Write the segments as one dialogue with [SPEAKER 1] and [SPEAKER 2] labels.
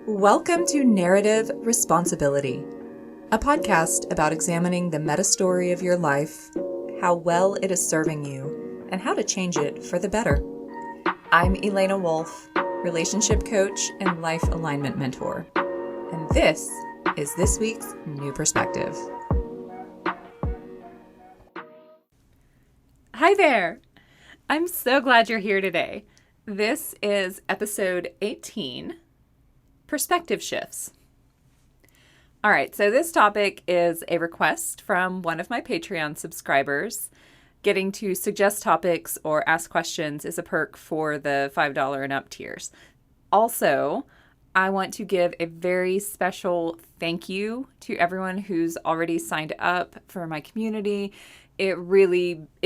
[SPEAKER 1] Welcome to Narrative Responsibility, a podcast about examining the meta-story of your life, how well it is serving you, and how to change it for the better. I'm Elena Wolf, relationship coach and life alignment mentor, and this is this week's New Perspective.
[SPEAKER 2] Hi there! I'm so glad you're here today. This is episode 18, Perspective Shifts. All right, so this topic is a request from one of my Patreon subscribers. Getting to suggest topics or ask questions is a perk for the $5 and up tiers. Also, I want to give a very special thank you to everyone who's already signed up for my community. It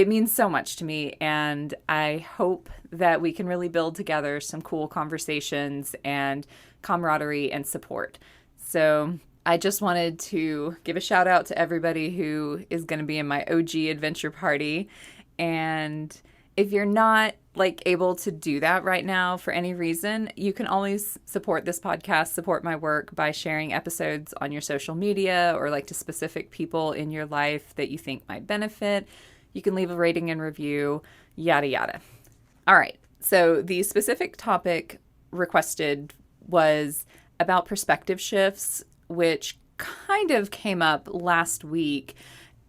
[SPEAKER 2] means so much to me, and I hope that we can really build together some cool conversations and camaraderie and support. So I just wanted to give a shout out to everybody who is going to be in my OG adventure party. And if you're not able to do that right now for any reason, you can always support this podcast, support my work by sharing episodes on your social media or to specific people in your life that you think might benefit. You can leave a rating and review, yada, yada. All right. So the specific topic requested was about perspective shifts, which kind of came up last week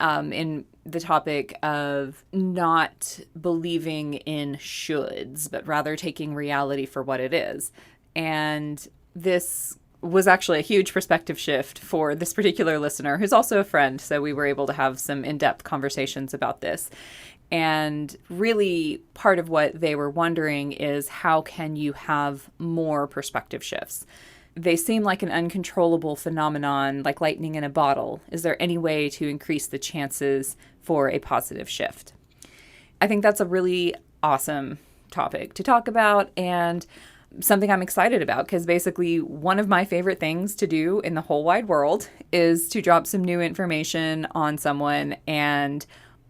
[SPEAKER 2] in the topic of not believing in shoulds, but rather taking reality for what it is. And this was actually a huge perspective shift for this particular listener, who's also a friend. So we were able to have some in-depth conversations about this. And really part of what they were wondering is, how can you have more perspective shifts? They seem like an uncontrollable phenomenon, like lightning in a bottle. Is there any way to increase the chances for a positive shift? I think that's a really awesome topic to talk about, and something I'm excited about, because basically one of my favorite things to do in the whole wide world is to drop some new information on someone and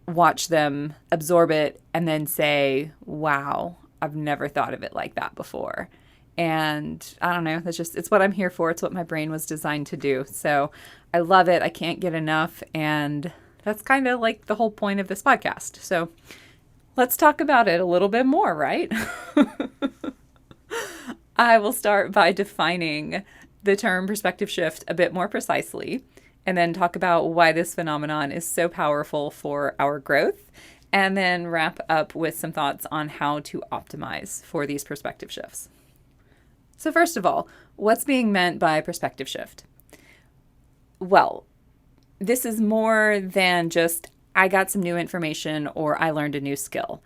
[SPEAKER 2] watch them absorb it and then say, wow, I've never thought of it like that before. And I don't know, it's what I'm here for. It's what my brain was designed to do. So I love it. I can't get enough. And that's kind of the whole point of this podcast. So let's talk about it a little bit more, right? I will start by defining the term perspective shift a bit more precisely, and then talk about why this phenomenon is so powerful for our growth, and then wrap up with some thoughts on how to optimize for these perspective shifts. So first of all, what's being meant by perspective shift? Well, this is more than just, I got some new information or I learned a new skill.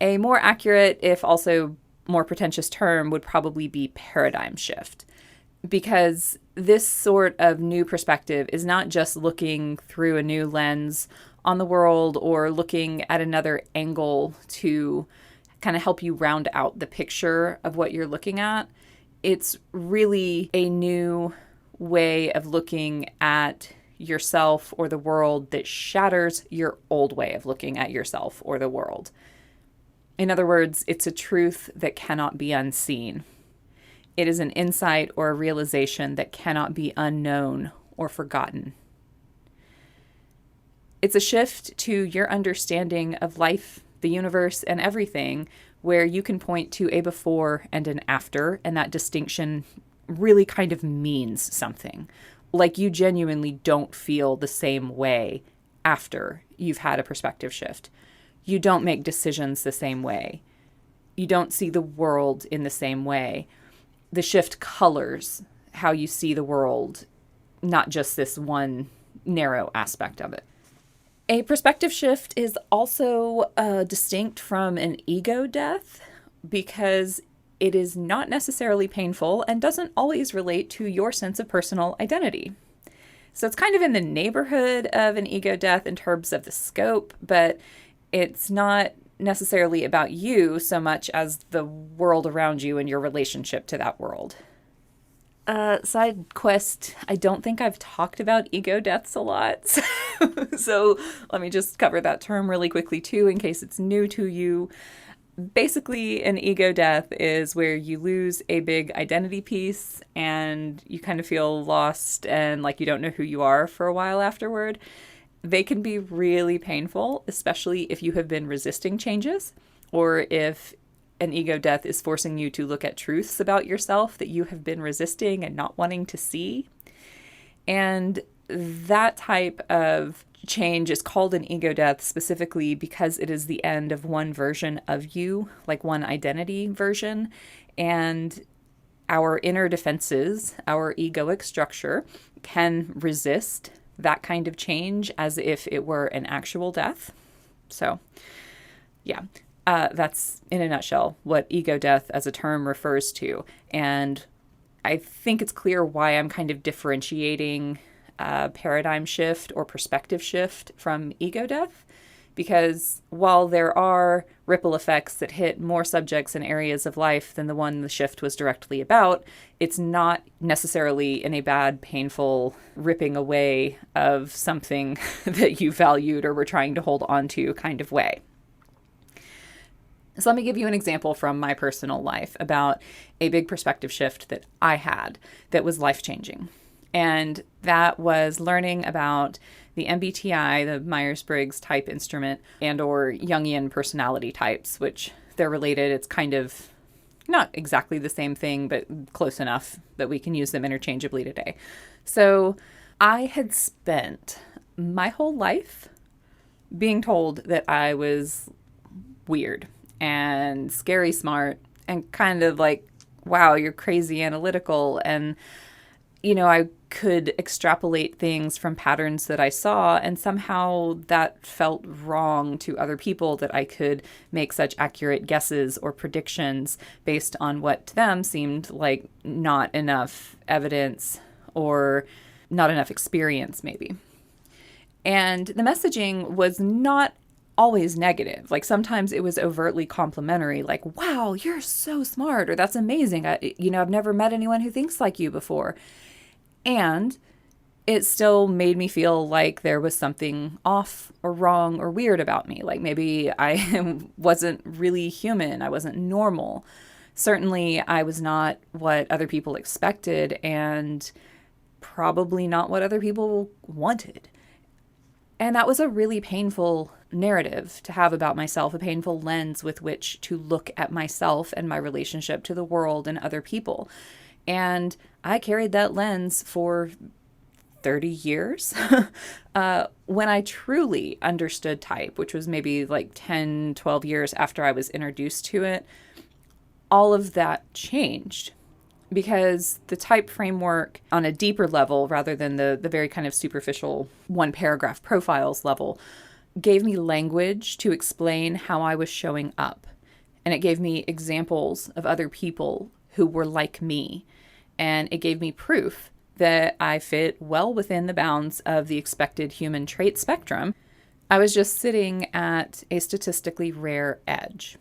[SPEAKER 2] A more accurate, if also more pretentious term would probably be paradigm shift, because this sort of new perspective is not just looking through a new lens on the world or looking at another angle to kind of help you round out the picture of what you're looking at. It's really a new way of looking at yourself or the world that shatters your old way of looking at yourself or the world. In other words, it's a truth that cannot be unseen. It is an insight or a realization that cannot be unknown or forgotten. It's a shift to your understanding of life, the universe, and everything, where you can point to a before and an after, and that distinction really kind of means something. You genuinely don't feel the same way after you've had a perspective shift. You don't make decisions the same way. You don't see the world in the same way. The shift colors how you see the world, not just this one narrow aspect of it. A perspective shift is also distinct from an ego death, because it is not necessarily painful and doesn't always relate to your sense of personal identity. So it's kind of in the neighborhood of an ego death in terms of the scope, but it's not necessarily about you so much as the world around you and your relationship to that world. Side quest, I don't think I've talked about ego deaths a lot. So let me just cover that term really quickly too, in case it's new to you. Basically, an ego death is where you lose a big identity piece and you kind of feel lost and like you don't know who you are for a while afterward. They can be really painful, especially if you have been resisting changes or if an ego death is forcing you to look at truths about yourself that you have been resisting and not wanting to see. And that type of change is called an ego death specifically because it is the end of one version of you, like one identity version. And our inner defenses, our egoic structure, can resist that kind of change as if it were an actual death. So, yeah, that's in a nutshell what ego death as a term refers to. And I think it's clear why I'm kind of differentiating paradigm shift or perspective shift from ego death, because while there are ripple effects that hit more subjects and areas of life than the one the shift was directly about, it's not necessarily in a bad, painful ripping away of something that you valued or were trying to hold on to kind of way. So let me give you an example from my personal life about a big perspective shift that I had that was life-changing. And that was learning about the MBTI, the Myers-Briggs type instrument, and or Jungian personality types, which they're related. It's kind of not exactly the same thing, but close enough that we can use them interchangeably today. So I had spent my whole life being told that I was weird and scary smart and kind of like, wow, you're crazy analytical. And I could extrapolate things from patterns that I saw, and somehow that felt wrong to other people that I could make such accurate guesses or predictions based on what to them seemed like not enough evidence or not enough experience, maybe. And the messaging was not always negative. Like sometimes it was overtly complimentary, like, wow, you're so smart, or that's amazing. I've never met anyone who thinks like you before. And it still made me feel like there was something off or wrong or weird about me. Like maybe I wasn't really human. I wasn't normal. Certainly I was not what other people expected and probably not what other people wanted. And that was a really painful narrative to have about myself, a painful lens with which to look at myself and my relationship to the world and other people. And I carried that lens for 30 years. When I truly understood type, which was maybe like 10, 12 years after I was introduced to it, all of that changed. Because the type framework on a deeper level, rather than the very kind of superficial one paragraph profiles level, gave me language to explain how I was showing up. And it gave me examples of other people who were like me. And it gave me proof that I fit well within the bounds of the expected human trait spectrum. I was just sitting at a statistically rare edge.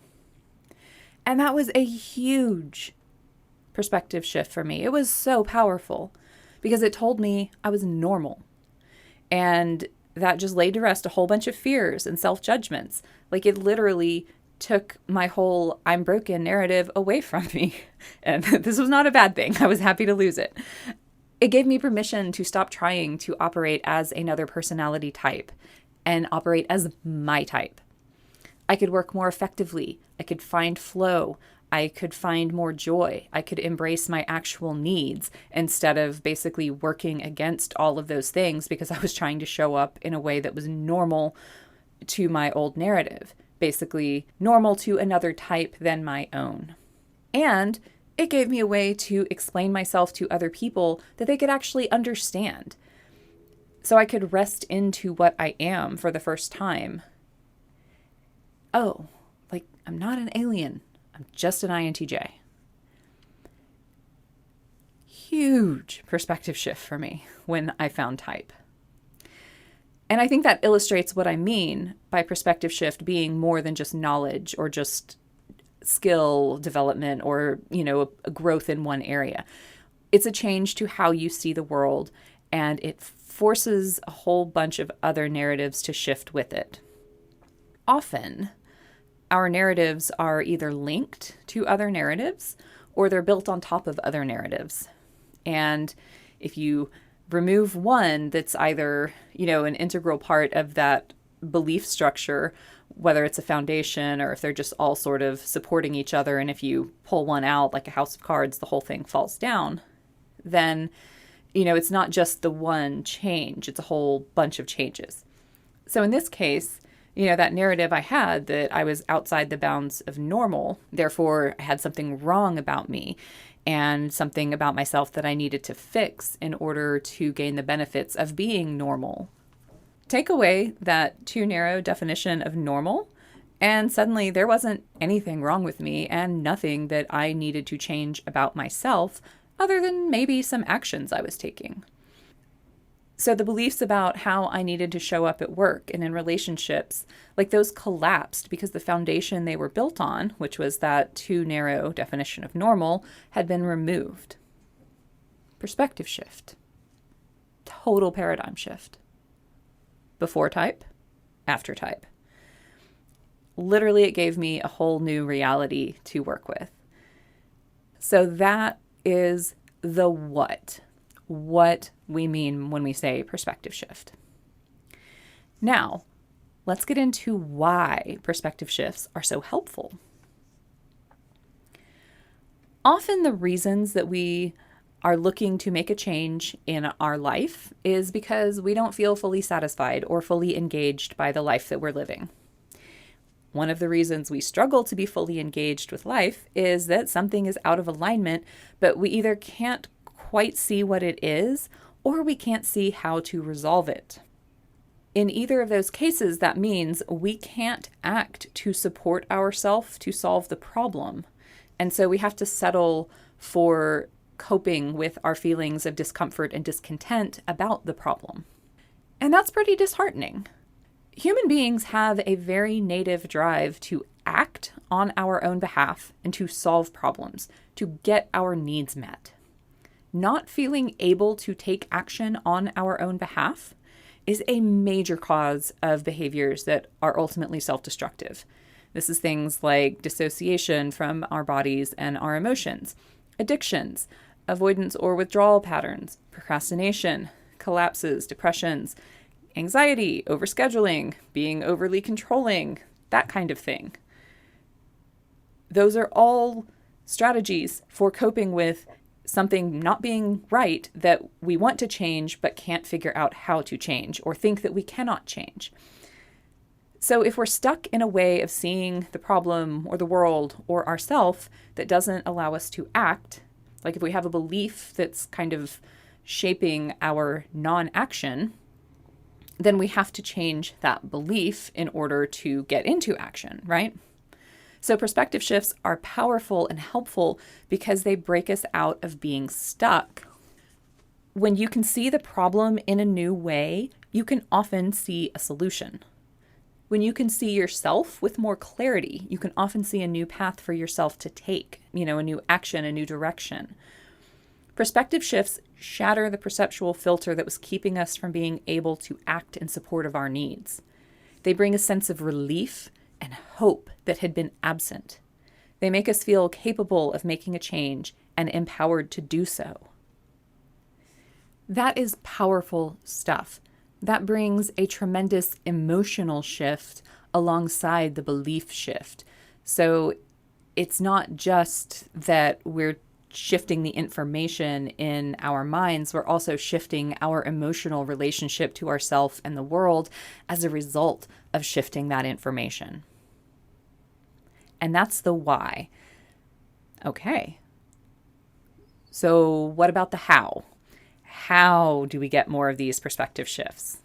[SPEAKER 2] And that was a huge perspective shift for me. It was so powerful because it told me I was normal. And that just laid to rest a whole bunch of fears and self-judgments. Like it literally took my whole I'm broken narrative away from me. And this was not a bad thing. I was happy to lose it. It gave me permission to stop trying to operate as another personality type and operate as my type. I could work more effectively. I could find flow. I could find more joy. I could embrace my actual needs instead of basically working against all of those things because I was trying to show up in a way that was normal to my old narrative, basically normal to another type than my own. And it gave me a way to explain myself to other people that they could actually understand. So I could rest into what I am for the first time. Oh, like I'm not an alien. I'm just an INTJ. Huge perspective shift for me when I found type. And I think that illustrates what I mean by perspective shift being more than just knowledge or just skill development or, a growth in one area. It's a change to how you see the world, and it forces a whole bunch of other narratives to shift with it. Often, our narratives are either linked to other narratives or they're built on top of other narratives. And if you remove one that's either, an integral part of that belief structure, whether it's a foundation or if they're just all sort of supporting each other, and if you pull one out like a house of cards, the whole thing falls down, then, it's not just the one change, it's a whole bunch of changes. So in this case, that narrative I had that I was outside the bounds of normal, therefore I had something wrong about me and something about myself that I needed to fix in order to gain the benefits of being normal. Take away that too narrow definition of normal, and suddenly there wasn't anything wrong with me and nothing that I needed to change about myself other than maybe some actions I was taking. So the beliefs about how I needed to show up at work and in relationships, like those collapsed because the foundation they were built on, which was that too narrow definition of normal, had been removed. Perspective shift. Total paradigm shift. Before type, after type. Literally, it gave me a whole new reality to work with. So that is the what we mean when we say perspective shift. Now, let's get into why perspective shifts are so helpful. Often the reasons that we are looking to make a change in our life is because we don't feel fully satisfied or fully engaged by the life that we're living. One of the reasons we struggle to be fully engaged with life is that something is out of alignment, but we either can't quite see what it is, or we can't see how to resolve it. In either of those cases, that means we can't act to support ourselves to solve the problem. And so we have to settle for coping with our feelings of discomfort and discontent about the problem. And that's pretty disheartening. Human beings have a very native drive to act on our own behalf and to solve problems, to get our needs met. Not feeling able to take action on our own behalf is a major cause of behaviors that are ultimately self-destructive. This is things like dissociation from our bodies and our emotions, addictions, avoidance or withdrawal patterns, procrastination, collapses, depressions, anxiety, overscheduling, being overly controlling, that kind of thing. Those are all strategies for coping with something not being right that we want to change but can't figure out how to change or think that we cannot change. So if we're stuck in a way of seeing the problem or the world or ourself that doesn't allow us to act, like if we have a belief that's kind of shaping our non-action, then we have to change that belief in order to get into action, right? So perspective shifts are powerful and helpful because they break us out of being stuck. When you can see the problem in a new way, you can often see a solution. When you can see yourself with more clarity, you can often see a new path for yourself to take, a new action, a new direction. Perspective shifts shatter the perceptual filter that was keeping us from being able to act in support of our needs. They bring a sense of relief and hope that had been absent. They make us feel capable of making a change and empowered to do so. That is powerful stuff. That brings a tremendous emotional shift alongside the belief shift. So it's not just that we're shifting the information in our minds, we're also shifting our emotional relationship to ourselves and the world as a result of shifting that information. And that's the why. Okay. So what about the how? How do we get more of these perspective shifts?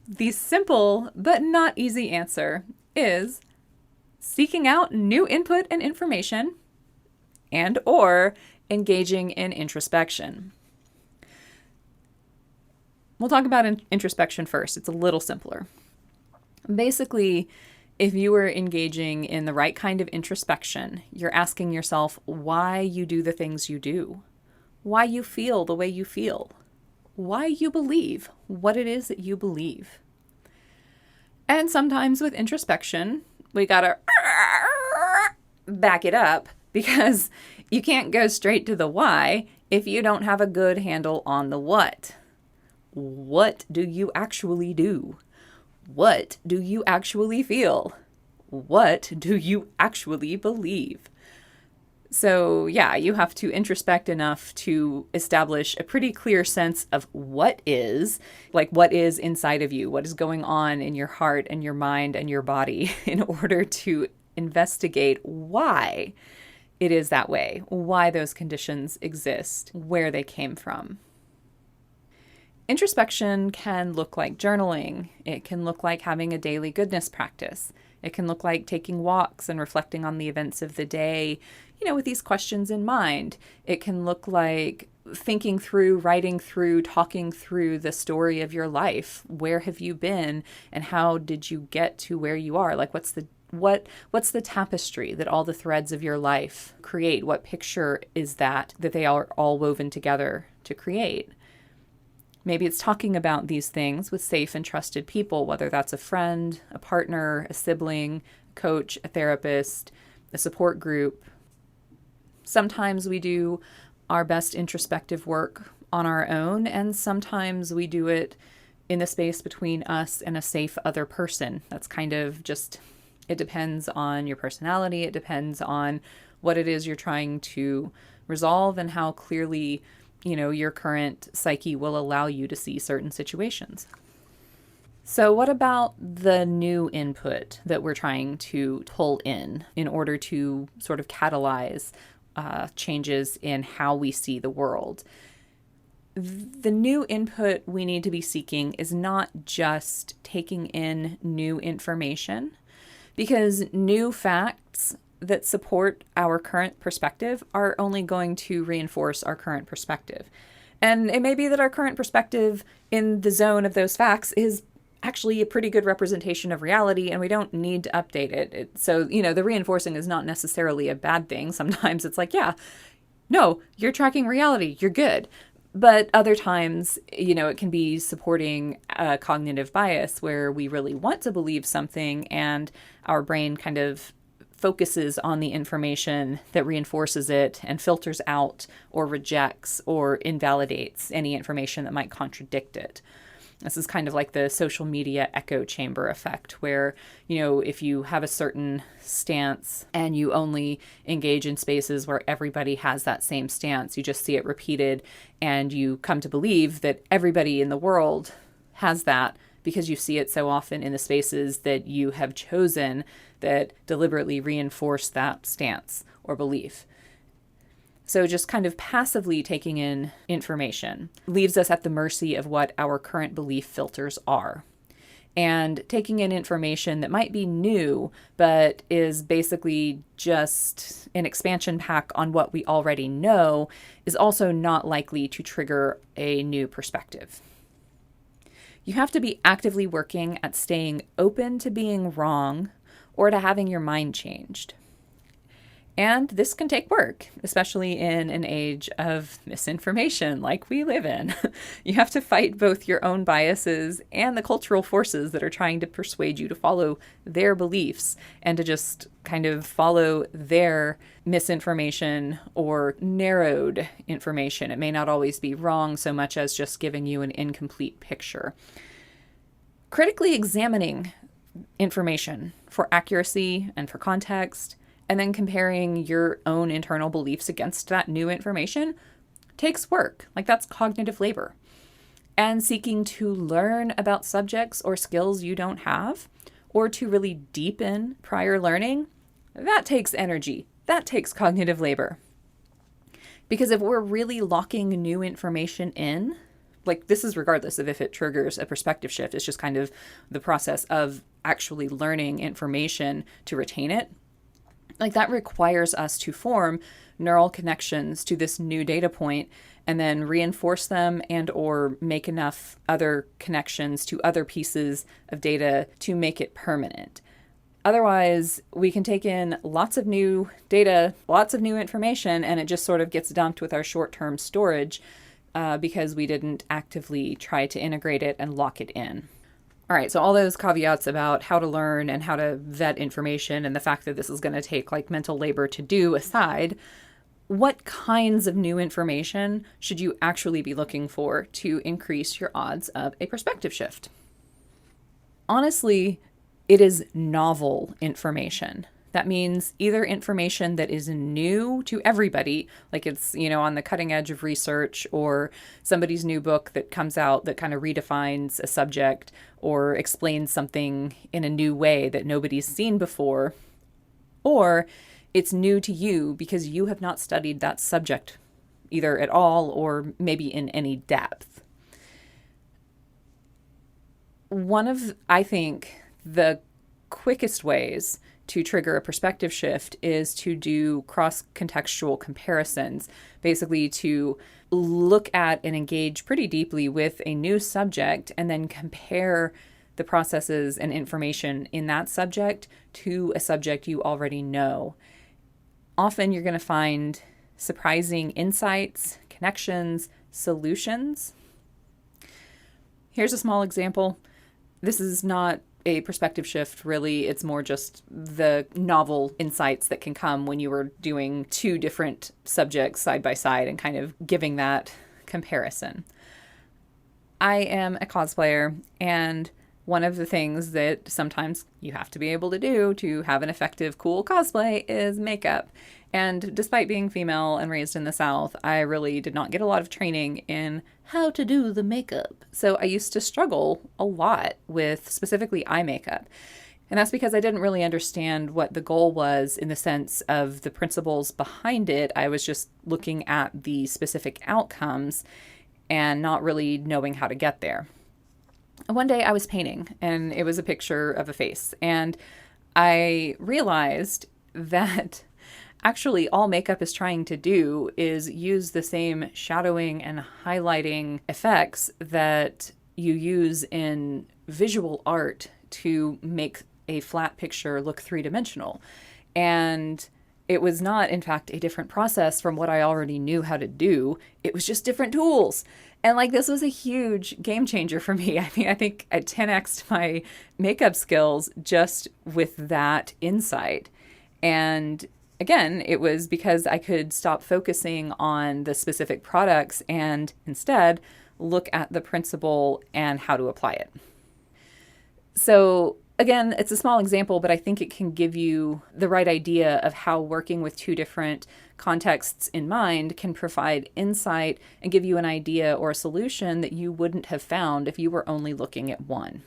[SPEAKER 2] The simple but not easy answer is seeking out new input and information and or engaging in introspection. We'll talk about introspection first. It's a little simpler. Basically, if you are engaging in the right kind of introspection, you're asking yourself why you do the things you do, why you feel the way you feel, why you believe what it is that you believe. And sometimes with introspection, we gotta back it up because you can't go straight to the why if you don't have a good handle on the what. What do you actually do? What do you actually feel? What do you actually believe? So yeah, you have to introspect enough to establish a pretty clear sense of what is inside of you, what is going on in your heart and your mind and your body in order to investigate why it is that way, why those conditions exist, where they came from. Introspection can look like journaling. It can look like having a daily goodness practice. It can look like taking walks and reflecting on the events of the day, with these questions in mind. It can look like thinking through, writing through, talking through the story of your life. Where have you been and how did you get to where you are? Like what's the tapestry that all the threads of your life create? What picture is that they are all woven together to create? Maybe it's talking about these things with safe and trusted people, whether that's a friend, a partner, a sibling, a coach, a therapist, a support group. Sometimes we do our best introspective work on our own, and sometimes we do it in the space between us and a safe other person. That's kind of just, it depends on your personality. It depends on what it is you're trying to resolve and how clearly your current psyche will allow you to see certain situations. So what about the new input that we're trying to pull in order to sort of catalyze changes in how we see the world? The new input we need to be seeking is not just taking in new information, because new facts that support our current perspective are only going to reinforce our current perspective. And it may be that our current perspective in the zone of those facts is actually a pretty good representation of reality, and we don't need to update it. So, the reinforcing is not necessarily a bad thing. Sometimes it's like, yeah, no, you're tracking reality, you're good. But other times, it can be supporting a cognitive bias where we really want to believe something and our brain kind of focuses on the information that reinforces it and filters out or rejects or invalidates any information that might contradict it. This is kind of like the social media echo chamber effect, where, if you have a certain stance and you only engage in spaces where everybody has that same stance, you just see it repeated and you come to believe that everybody in the world has that because you see it so often in the spaces that you have chosen that deliberately reinforce that stance or belief. So just kind of passively taking in information leaves us at the mercy of what our current belief filters are. And taking in information that might be new, but is basically just an expansion pack on what we already know, is also not likely to trigger a new perspective. You have to be actively working at staying open to being wrong or to having your mind changed. And this can take work, especially in an age of misinformation like we live in. You have to fight both your own biases and the cultural forces that are trying to persuade you to follow their beliefs and to just kind of follow their misinformation or narrowed information. It may not always be wrong so much as just giving you an incomplete picture. Critically examining information for accuracy and for context, and then comparing your own internal beliefs against that new information takes work. Like, that's cognitive labor. And seeking to learn about subjects or skills you don't have, or to really deepen prior learning, that takes energy. That takes cognitive labor. Because if we're really locking new information in, like, this is regardless of if it triggers a perspective shift, it's just kind of the process of actually learning information to retain it. Like, that requires us to form neural connections to this new data point and then reinforce them and or make enough other connections to other pieces of data to make it permanent. Otherwise, we can take in lots of new data, lots of new information, and it just sort of gets dumped with our short-term storage because we didn't actively try to integrate it and lock it in. All right, so all those caveats about how to learn and how to vet information and the fact that this is going to take like mental labor to do aside, what kinds of new information should you actually be looking for to increase your odds of a perspective shift? Honestly, it is novel information. That means either information that is new to everybody, like it's, on the cutting edge of research, or somebody's new book that comes out that kind of redefines a subject or explains something in a new way that nobody's seen before, or it's new to you because you have not studied that subject either at all or maybe in any depth. One of, I think, the quickest ways to trigger a perspective shift is to do cross-contextual comparisons, basically to look at and engage pretty deeply with a new subject and then compare the processes and information in that subject to a subject you already know. Often you're going to find surprising insights, connections, solutions. Here's a small example. This is not a perspective shift, really. It's more just the novel insights that can come when you are doing two different subjects side by side and kind of giving that comparison. I am a cosplayer, and one of the things that sometimes you have to be able to do to have an effective, cool cosplay is makeup. And despite being female and raised in the South, I really did not get a lot of training in how to do the makeup. So I used to struggle a lot with specifically eye makeup. And that's because I didn't really understand what the goal was in the sense of the principles behind it. I was just looking at the specific outcomes and not really knowing how to get there. One day I was painting, and it was a picture of a face. And I realized that actually all makeup is trying to do is use the same shadowing and highlighting effects that you use in visual art to make a flat picture look three-dimensional. And it was not, in fact, a different process from what I already knew how to do. It was just different tools. And this was a huge game changer for me. I mean, I think I 10x'd my makeup skills just with that insight. And again, it was because I could stop focusing on the specific products and instead look at the principle and how to apply it. So again, it's a small example, but I think it can give you the right idea of how working with two different contexts in mind can provide insight and give you an idea or a solution that you wouldn't have found if you were only looking at one.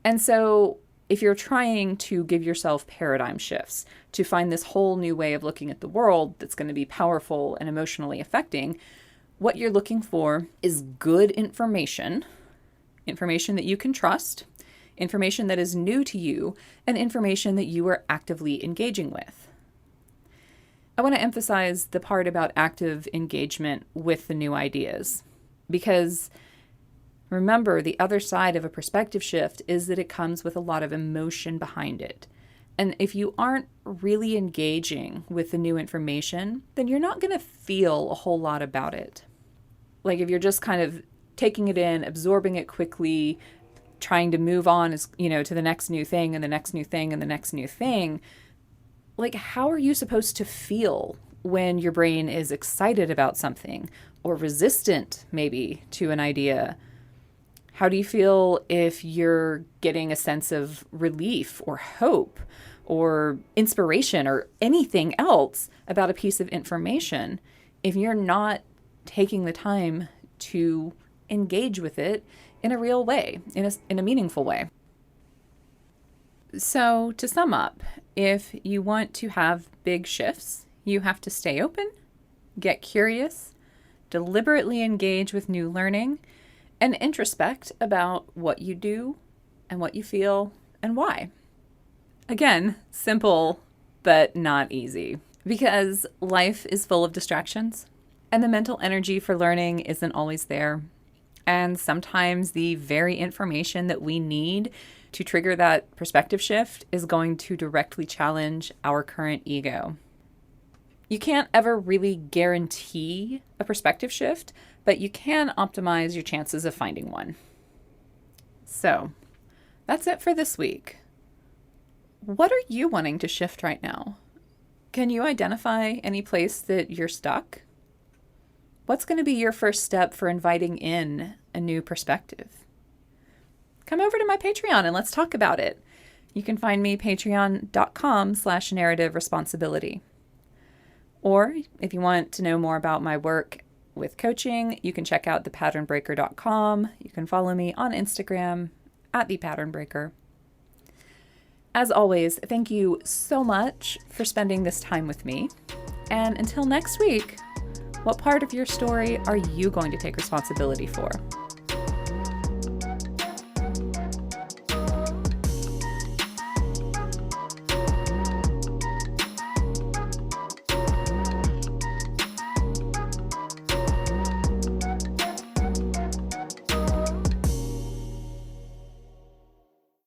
[SPEAKER 2] And so if you're trying to give yourself paradigm shifts to find this whole new way of looking at the world that's going to be powerful and emotionally affecting, what you're looking for is good information that you can trust, information that is new to you, and information that you are actively engaging with. I want to emphasize the part about active engagement with the new ideas, because remember, the other side of a perspective shift is that it comes with a lot of emotion behind it. And if you aren't really engaging with the new information, then you're not going to feel a whole lot about it. Like if you're just kind of taking it in, absorbing it quickly, trying to move on to the next new thing and the next new thing and the next new thing, how are you supposed to feel when your brain is excited about something or resistant maybe to an idea? How do you feel if you're getting a sense of relief or hope or inspiration or anything else about a piece of information if you're not taking the time to engage with it in a real way, in a meaningful way? So to sum up, if you want to have big shifts, you have to stay open, get curious, deliberately engage with new learning, and introspect about what you do and what you feel and why. Again, simple, but not easy, because life is full of distractions and the mental energy for learning isn't always there. And sometimes the very information that we need to trigger that perspective shift is going to directly challenge our current ego. You can't ever really guarantee a perspective shift, but you can optimize your chances of finding one. So that's it for this week. What are you wanting to shift right now? Can you identify any place that you're stuck? What's going to be your first step for inviting in a new perspective? Come over to my Patreon and let's talk about it. You can find me patreon.com/narrative responsibility. Or if you want to know more about my work with coaching, you can check out thepatternbreaker.com. You can follow me on Instagram @thepatternbreaker. As always, thank you so much for spending this time with me. And until next week, what part of your story are you going to take responsibility for?